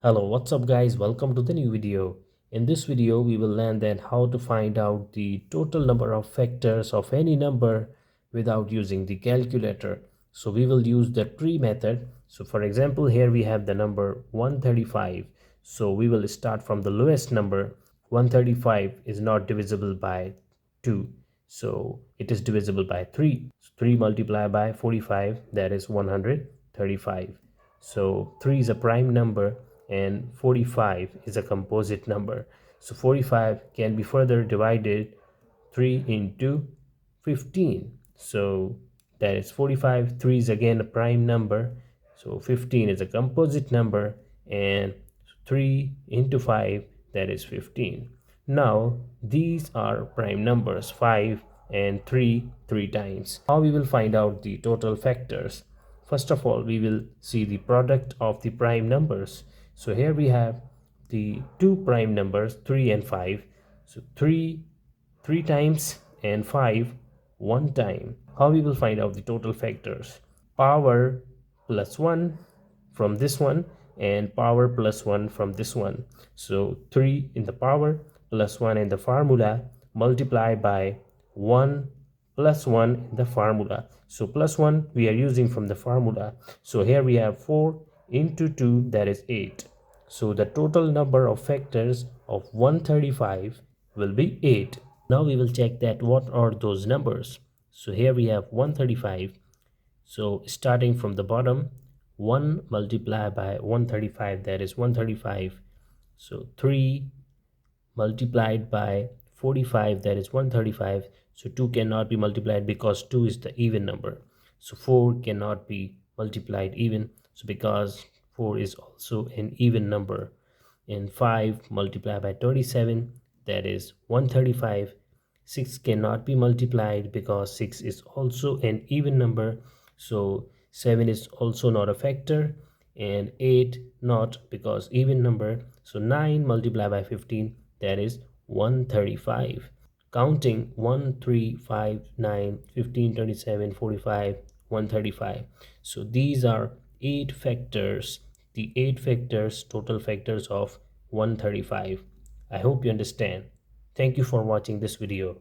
Hello, what's up guys? Welcome to the new video. In this video, we will learn that how to find out the total number of factors of any number without using the calculator. So we will use the tree method. So for example, here we have the number 135. So we will start from the lowest number. 135 is not divisible by 2. So it is divisible by 3. So 3 multiplied by 45, that is 135. So 3 is a prime number and 45 is a composite number. So 45 can be further divided 3 into 15. So that is 45. 3 is again a prime number. So 15 is a composite number and 3 into 5, that is 15. Now these are prime numbers 5 and 3 times. How we will find out the total factors? First of all, we will see the product of the prime numbers. So here we have the two prime numbers 3 and 5. So 3 times and 5 one time. How we will find out the total factors? Power plus 1 from this one and power plus 1 from this one. So 3 in the power plus 1 in the formula multiplied by 1 plus 1 in the formula. So plus 1 we are using from the formula. So here we have 4 into 2, that is 8. So the total number of factors of 135 will be 8. Now we will check that what are those numbers. So here we have 135. So starting from the bottom, 1 multiplied by 135, that is 135. So 3 multiplied by 45, that is 135. So 2 cannot be multiplied because 2 is the even number. So 4 cannot be multiplied even, so because 4 is also an even number. And 5 multiplied by 27, that is 135. 6 cannot be multiplied because 6 is also an even number. So 7 is also not a factor, and 8 not because even number. So 9 multiplied by 15, that is 135. Counting 1 3 5 9 15 27 45 135. So these are 8 factors, the 8 factors, total factors of 135. I hope you understand. Thank you for watching this video.